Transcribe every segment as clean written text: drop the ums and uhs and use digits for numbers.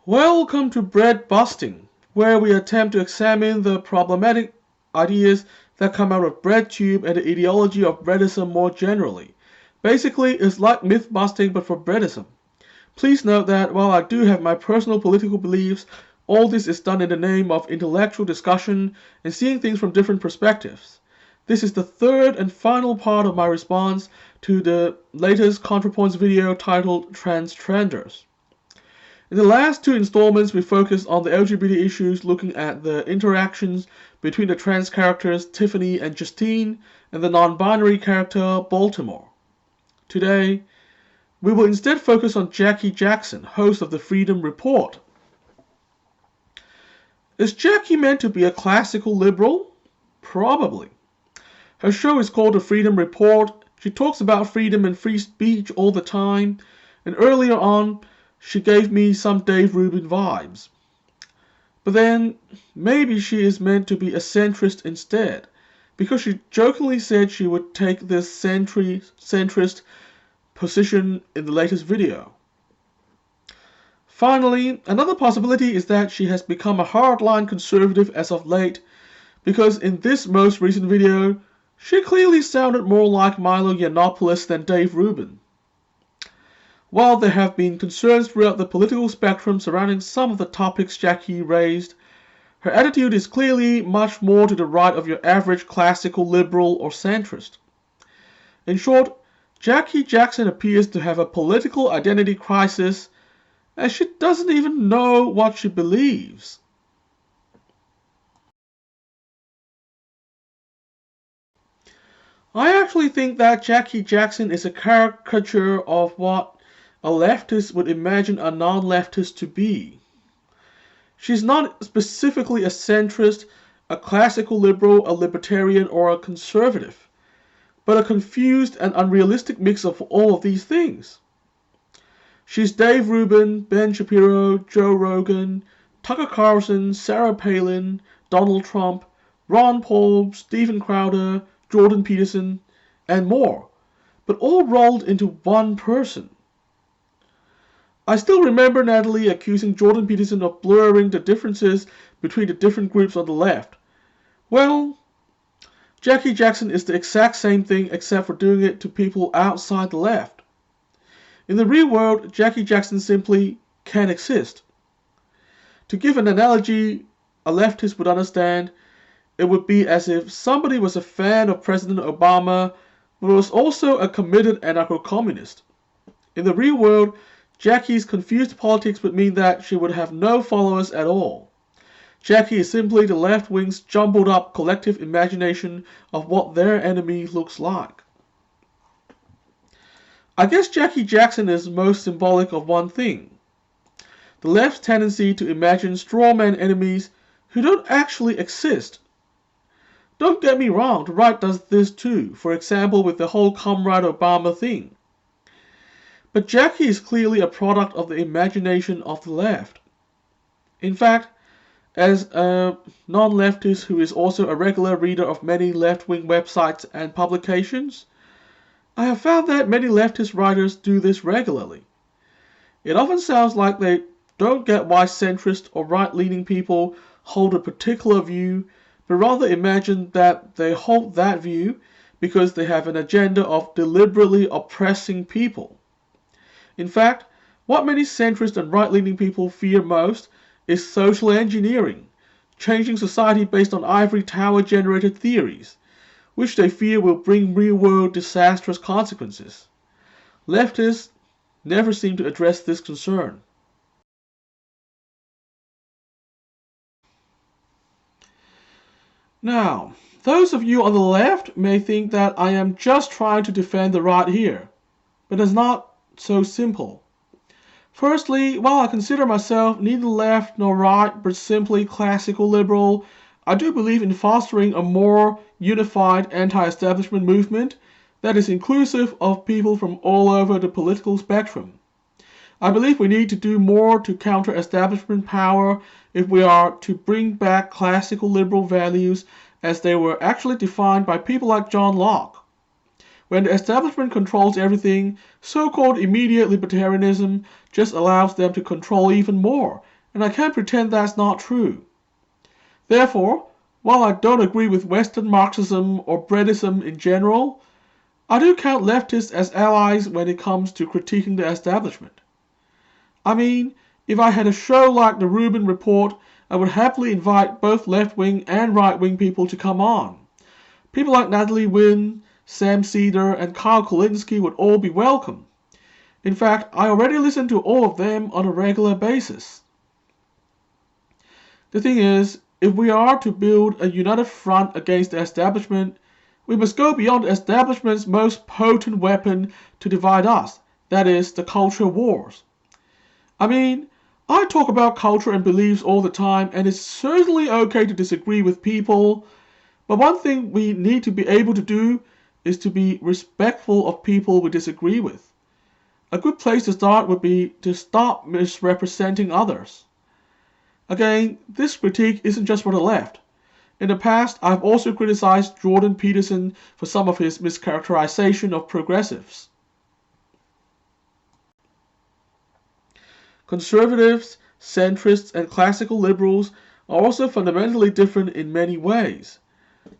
Welcome to Bread Busting, where we attempt to examine the problematic ideas that come out of BreadTube and the ideology of breadism more generally. Basically, it's like myth busting but for breadism. Please note that while I do have my personal political beliefs, all this is done in the name of intellectual discussion and seeing things from different perspectives. This is the third and final part of my response to the latest ContraPoints video titled Transtrenders. In the last two installments, we focused on the LGBT issues, looking at the interactions between the trans characters Tiffany and Justine and the non-binary character Baltimore. Today, we will instead focus on Jackie Jackson, host of the Freedom Report. Is Jackie meant to be a classical liberal? Probably. Her show is called the Freedom Report. She talks about freedom and free speech all the time, and earlier on, she gave me some Dave Rubin vibes. But then, maybe she is meant to be a centrist instead, because she jokingly said she would take this centrist position in the latest video. Finally, another possibility is that she has become a hardline conservative as of late, because in this most recent video, she clearly sounded more like Milo Yiannopoulos than Dave Rubin. While there have been concerns throughout the political spectrum surrounding some of the topics Jackie raised, her attitude is clearly much more to the right of your average classical liberal or centrist. In short, Jackie Jackson appears to have a political identity crisis, and she doesn't even know what she believes. I actually think that Jackie Jackson is a caricature of what a leftist would imagine a non-leftist to be. She's not specifically a centrist, a classical liberal, a libertarian, or a conservative, but a confused and unrealistic mix of all of these things. She's Dave Rubin, Ben Shapiro, Joe Rogan, Tucker Carlson, Sarah Palin, Donald Trump, Ron Paul, Steven Crowder, Jordan Peterson, and more, but all rolled into one person. I still remember Natalie accusing Jordan Peterson of blurring the differences between the different groups on the left. Well, Jackie Jackson is the exact same thing except for doing it to people outside the left. In the real world, Jackie Jackson simply can't exist. To give an analogy a leftist would understand, it would be as if somebody was a fan of President Obama but was also a committed anarcho-communist. In the real world, Jackie's confused politics would mean that she would have no followers at all. Jackie is simply the left wing's jumbled up collective imagination of what their enemy looks like. I guess Jackie Jackson is most symbolic of one thing: the left's tendency to imagine strawman enemies who don't actually exist. Don't get me wrong, the right does this too, for example with the whole Comrade Obama thing. But Jackie is clearly a product of the imagination of the left. In fact, as a non-leftist who is also a regular reader of many left-wing websites and publications, I have found that many leftist writers do this regularly. It often sounds like they don't get why centrist or right-leaning people hold a particular view, but rather imagine that they hold that view because they have an agenda of deliberately oppressing people. In fact, what many centrist and right-leaning people fear most is social engineering, changing society based on ivory tower-generated theories, which they fear will bring real-world disastrous consequences. Leftists never seem to address this concern. Now, those of you on the left may think that I am just trying to defend the right here, but it's not so simple. Firstly, while I consider myself neither left nor right but simply classical liberal, I do believe in fostering a more unified anti-establishment movement that is inclusive of people from all over the political spectrum. I believe we need to do more to counter establishment power if we are to bring back classical liberal values as they were actually defined by people like John Locke. When the establishment controls everything, so-called immediate libertarianism just allows them to control even more, and I can't pretend that's not true. Therefore, while I don't agree with Western Marxism or Breadism in general, I do count leftists as allies when it comes to critiquing the establishment. I mean, if I had a show like the Rubin Report, I would happily invite both left-wing and right-wing people to come on. People like Natalie Wynn, Sam Cedar, and Kyle Kulinski would all be welcome. In fact, I already listen to all of them on a regular basis. The thing is, if we are to build a united front against the establishment, we must go beyond the establishment's most potent weapon to divide us, that is, the culture wars. I mean, I talk about culture and beliefs all the time, and it's certainly okay to disagree with people, but one thing we need to be able to do is to be respectful of people we disagree with. A good place to start would be to stop misrepresenting others. Again, this critique isn't just for the left. In the past, I've also criticized Jordan Peterson for some of his mischaracterization of progressives. Conservatives, centrists, and classical liberals are also fundamentally different in many ways.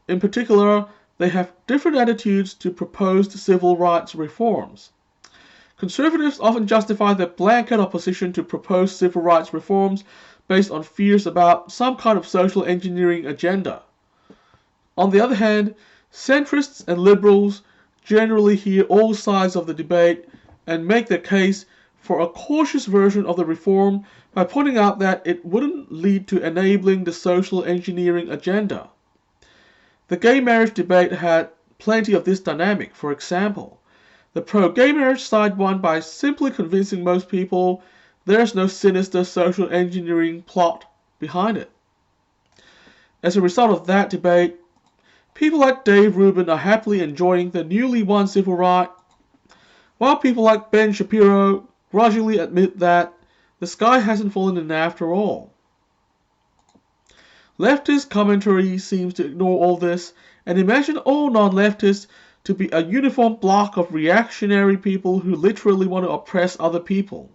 In particular, they have different attitudes to proposed civil rights reforms. Conservatives often justify their blanket opposition to proposed civil rights reforms based on fears about some kind of social engineering agenda. On the other hand, centrists and liberals generally hear all sides of the debate and make their case for a cautious version of the reform by pointing out that it wouldn't lead to enabling the social engineering agenda. The gay marriage debate had plenty of this dynamic. For example, the pro-gay marriage side won by simply convincing most people there's no sinister social engineering plot behind it. As a result of that debate, people like Dave Rubin are happily enjoying the newly won civil right, while people like Ben Shapiro grudgingly admit that the sky hasn't fallen in after all. Leftist commentary seems to ignore all this and imagine all non-leftists to be a uniform block of reactionary people who literally want to oppress other people.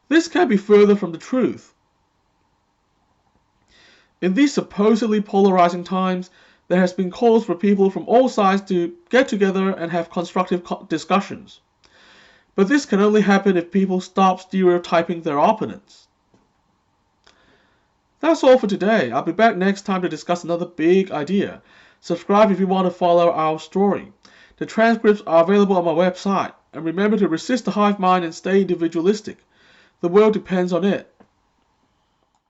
This can't be further from the truth. In these supposedly polarizing times, there has been calls for people from all sides to get together and have constructive discussions. But this can only happen if people stop stereotyping their opponents. That's all for today. I'll be back next time to discuss another big idea. Subscribe if you want to follow our story. The transcripts are available on my website. And remember to resist the hive mind and stay individualistic. The world depends on it.